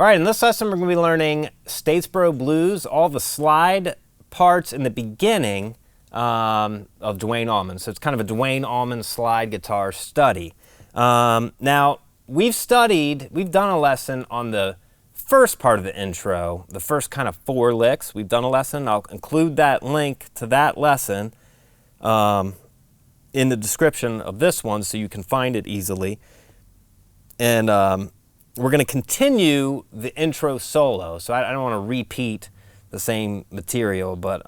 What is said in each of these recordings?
All right, in this lesson, we're going to be learning Statesboro Blues, all the slide parts in the beginning of Duane Allman. So it's kind of a Duane Allman slide guitar study. Now, we've done a lesson on the first part of the intro, the first kind of 4 licks. We've done a lesson. I'll include that link to that lesson in the description of this one so you can find it easily. And we're going to continue the intro solo, so I don't want to repeat the same material, but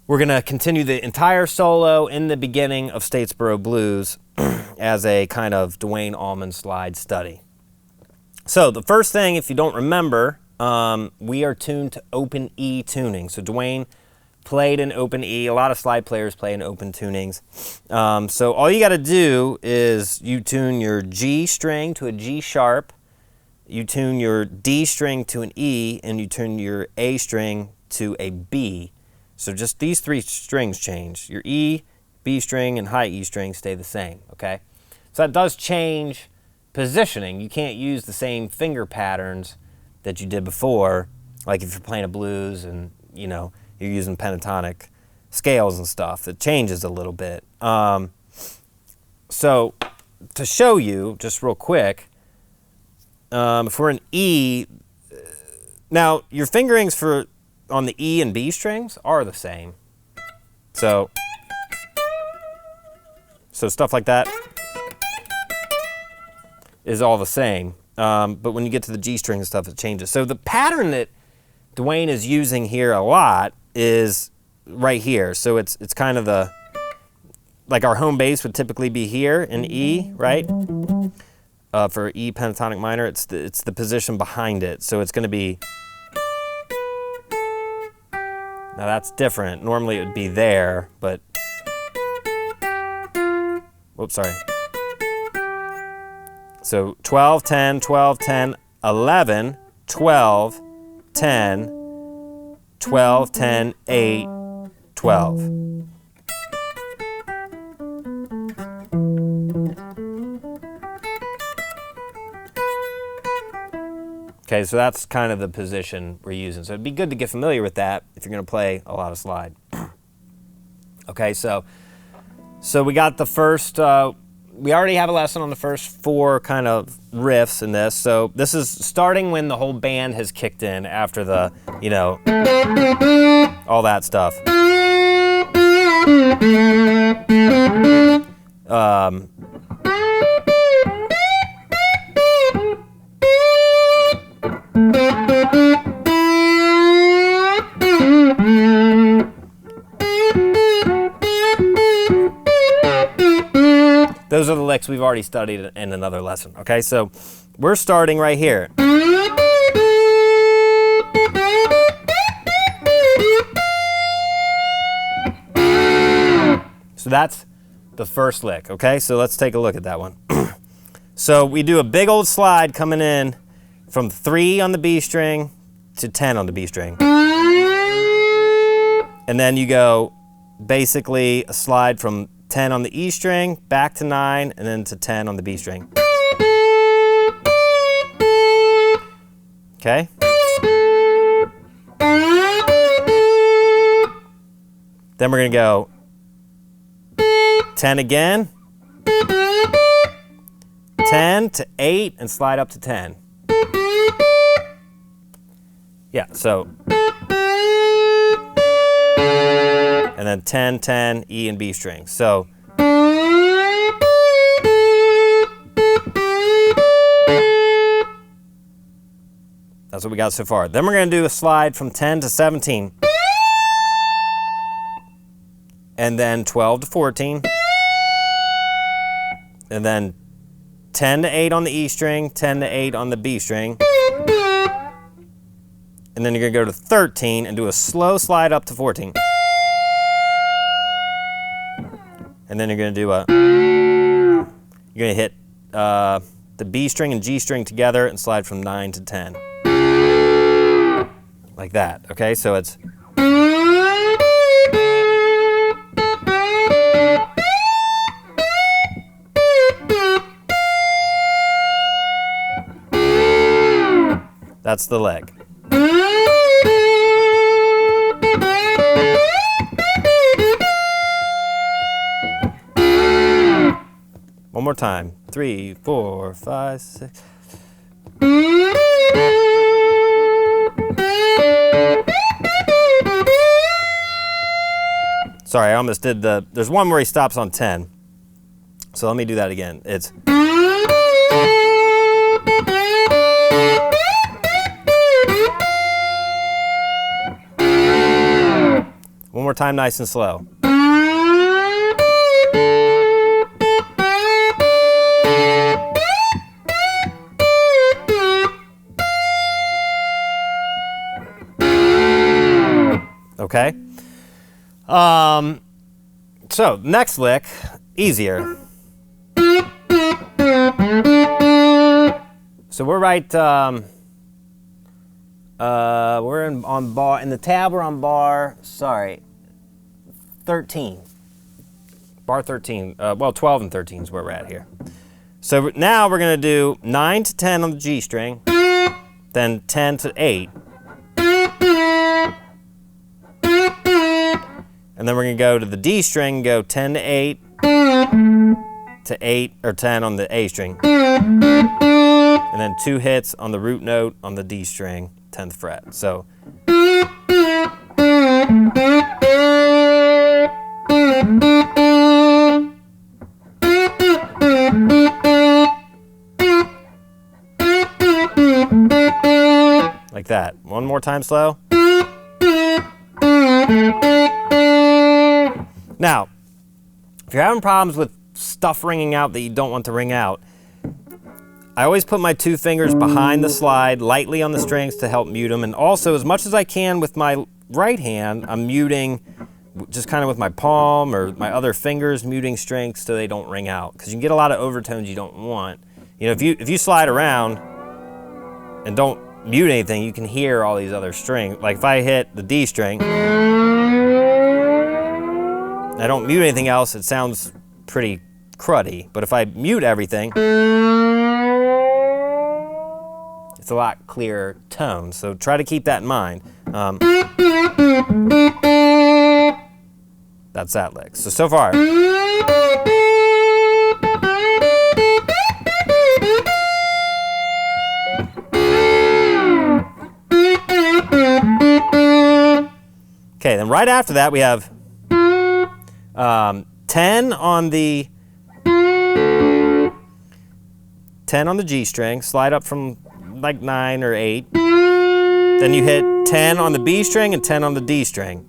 we're going to continue the entire solo in the beginning of Statesboro Blues as a kind of Duane Allman slide study. So the first thing, if you don't remember, we are tuned to open E tuning. So Duane played in open E. A lot of slide players play in open tunings. So all you got to do is you tune your G string to a G sharp, you tune your D string to an E, and you tune your A string to a B. So just these 3 strings change. Your E, B string, and high E string stay the same, okay? So that does change positioning. You can't use the same finger patterns that you did before, like if you're playing a blues and, you know, you're using pentatonic scales and stuff. It changes a little bit. So to show you, just real quick, if we're in E, now your fingerings on the E and B strings are the same. So stuff like that is all the same. But when you get to the G string and stuff, it changes. So the pattern that Duane is using here a lot is right here. So it's kind of like our home base would typically be here in E, right? For E pentatonic minor, it's the position behind it. So it's going to be, now that's different. Normally it would be there, but, whoops, sorry. So 12, 10, 12, 10, 11, 12, 10, 12, 10, 8, 12. Okay, so that's kind of the position we're using. So it'd be good to get familiar with that if you're going to play a lot of slide. Okay, so we got the first, we already have a lesson on the first 4 kind of riffs in this. So this is starting when the whole band has kicked in after the, you know, all that stuff. Those are the licks we've already studied in another lesson, okay? So we're starting right here. So that's the first lick, okay? So let's take a look at that one. So we do a big old slide coming in from 3 on the B string to 10 on the B string. And then you go basically a slide from 10 on the E string, back to 9, and then to 10 on the B string. Okay? Then we're going to go 10 again, 10 to 8, and slide up to 10. Yeah, so. And then 10, 10, E and B strings. So. That's what we got so far. Then we're going to do a slide from 10 to 17. And then 12 to 14. And then 10 to 8 on the E string, 10 to 8 on the B string. And then you're going to go to 13 and do a slow slide up to 14. And then you're going to do you're going to hit the B string and G string together and slide from 9 to 10. Like that, okay? So it's. That's the lick. One more time. 3, 4, 5, 6. Sorry, I almost did the, there's one where he stops on 10. So let me do that again. It's one more time, nice and slow. Okay. So next lick, easier. So we're right. We're on bar in the tab. We're on bar. Sorry, 13. Bar 13. Well, 12 and 13 is where we're at here. So now we're gonna do 9 to 10 on the G string, then 10 to 8. And then we're going to go to the D string, go 10 to 8, to 8 or 10 on the A string. And then 2 hits on the root note on the D string, 10th fret. So like that. One more time slow. Now, if you're having problems with stuff ringing out that you don't want to ring out, I always put my 2 fingers behind the slide, lightly on the strings to help mute them. And also, as much as I can with my right hand, I'm muting just kind of with my palm or my other fingers, muting strings so they don't ring out. Because you can get a lot of overtones you don't want. You know, if you slide around and don't mute anything, you can hear all these other strings. Like if I hit the D string, I don't mute anything else, it sounds pretty cruddy. But if I mute everything, it's a lot clearer tone. So try to keep that in mind. That's that lick. So far. Okay, then right after that we have 10 on the 10 on the G string, slide up from like 9 or 8. Then you hit 10 on the B string and 10 on the D string.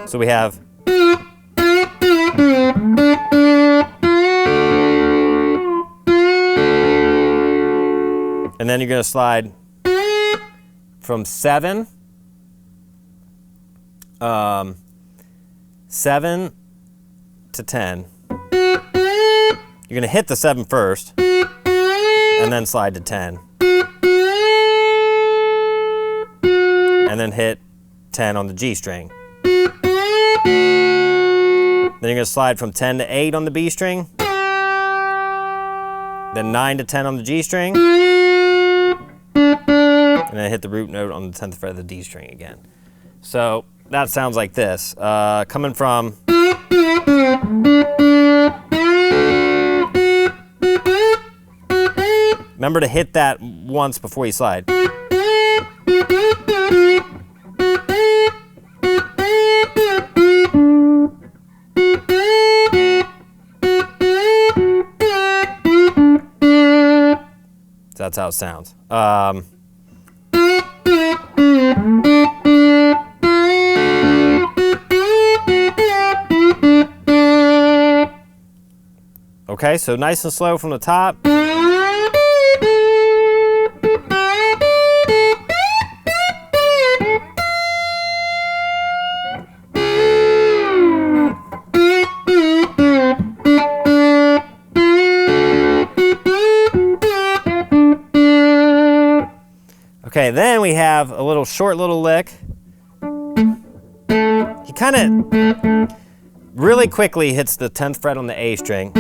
So we have and then you're going to slide from 7 to 10. You're going to hit the 7 first, and then slide to 10. And then hit 10 on the G string. Then you're going to slide from 10 to 8 on the B string. Then 9 to 10 on the G string. And then hit the root note on the 10th fret of the D string again. So that sounds like this. Coming from remember to hit that once before you slide. So that's how it sounds. Okay, so nice and slow from the top. Okay, then we have a little short little lick. He kind of really quickly hits the 10th fret on the A string.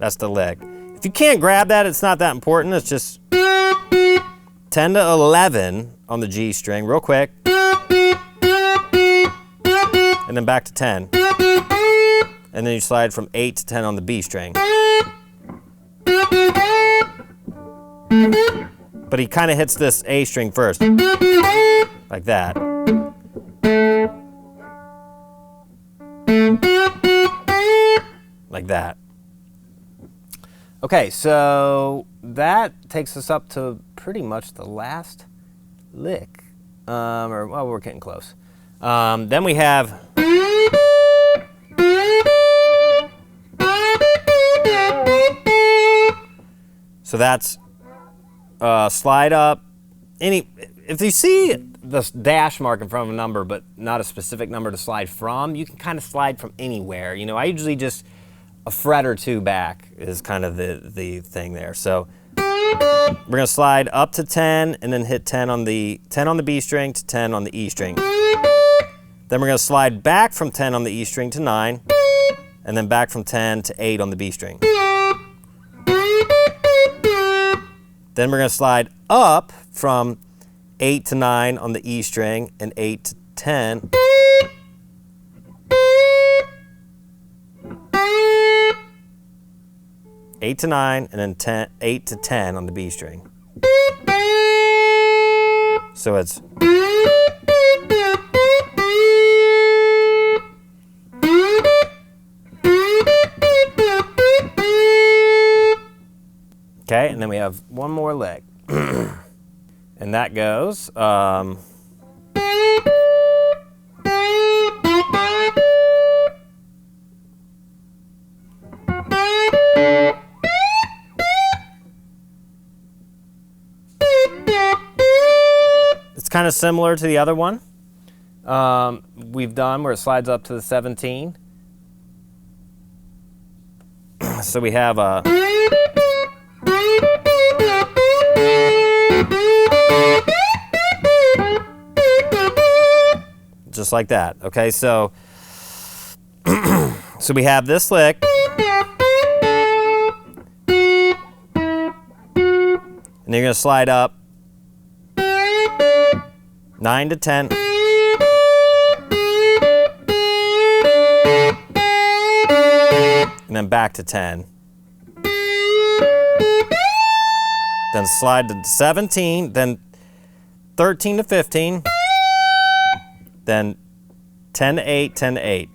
That's the lick. If you can't grab that, it's not that important. It's just 10 to 11 on the G string, real quick. And then back to 10. And then you slide from 8 to 10 on the B string. But he kind of hits this A string first. Like that. Like that. Okay, so that takes us up to pretty much the last lick. Well, we're getting close. Then we have... So that's slide up. If you see the dash mark in front of a number, but not a specific number to slide from, you can kind of slide from anywhere. You know, I usually just a fret or two back is kind of the thing there. So we're gonna slide up to 10 and then hit 10 on the B string to 10 on the E string. Then we're gonna slide back from 10 on the E string to 9, and then back from 10 to 8 on the B string. Then we're gonna slide up from 8 to 9 on the E string and 8 to 10. Eight to 9 and then 8 to 10 on the B string. So it's okay, and then we have one more lick. And that goes it's kind of similar to the other one we've done where it slides up to the 17. So we have a just like that. Okay, so so we have this lick, and you're gonna slide up 9 to 10, and then back to 10. Then slide to 17, then 13 to 15, then 10 to 8, 10 to 8.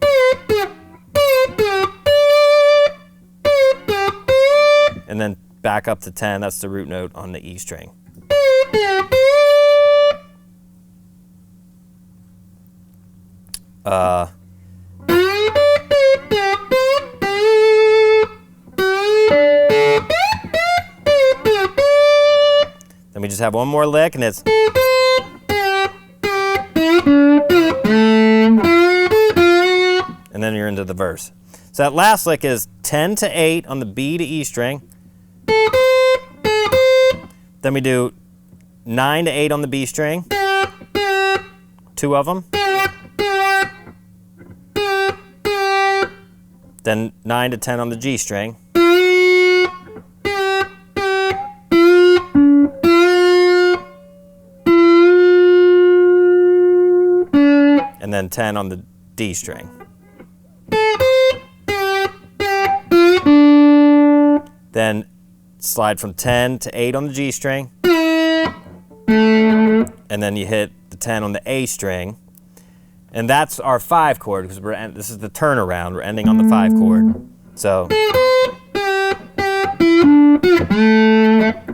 And then back up to 10, that's the root note on the E string. Then we just have one more lick, and it's and then you're into the verse. So that last lick is 10 to 8 on the B to E string. Then we do 9 to 8 on the B string, 2 of them. Then 9 to 10 on the G string. And then 10 on the D string. Then slide from 10 to 8 on the G string. And then you hit the 10 on the A string. And that's our 5 chord, because this is the turnaround. We're ending on the 5 chord. So.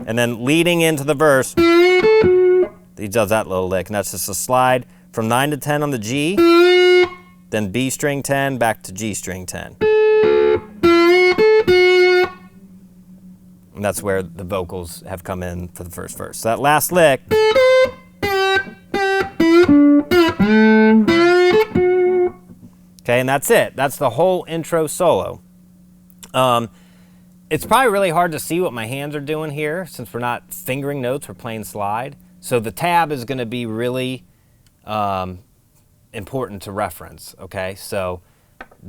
And then leading into the verse, he does that little lick, and that's just a slide from 9 to 10 on the G, then B string 10, back to G string 10. And that's where the vocals have come in for the first verse. So that last lick, okay, and that's it. That's the whole intro solo. It's probably really hard to see what my hands are doing here since we're not fingering notes, we're playing slide. So the tab is going to be really important to reference, okay? So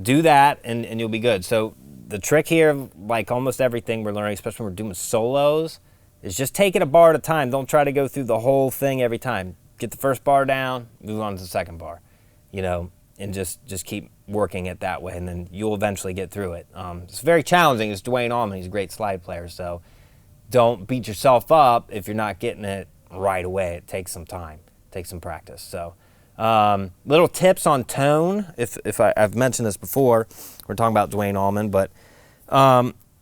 do that and you'll be good. So the trick here, like almost everything we're learning, especially when we're doing solos, is just take it a bar at a time. Don't try to go through the whole thing every time. Get the first bar down, move on to the second bar, and just keep working it that way, and then you'll eventually get through it. It's very challenging. It's Duane Allman. He's a great slide player, so don't beat yourself up if you're not getting it right away. It takes some time. It takes some practice. So little tips on tone. If I've mentioned this before, we're talking about Duane Allman, but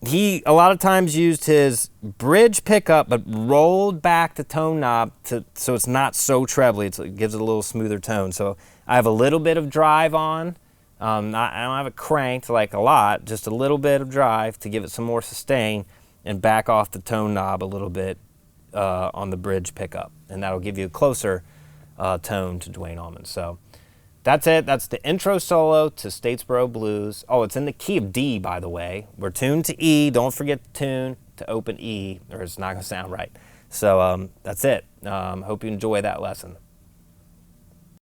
he a lot of times used his bridge pickup, but rolled back the tone knob so it's not so trebly. It gives it a little smoother tone. So I have a little bit of drive on. I don't have it cranked like a lot, just a little bit of drive to give it some more sustain, and back off the tone knob a little bit on the bridge pickup, and that'll give you a closer tone to Duane Allman. So that's it. That's the intro solo to Statesboro Blues. Oh, it's in the key of D, by the way. We're tuned to E. Don't forget to tune to open E, or it's not going to sound right. So that's it. Hope you enjoy that lesson.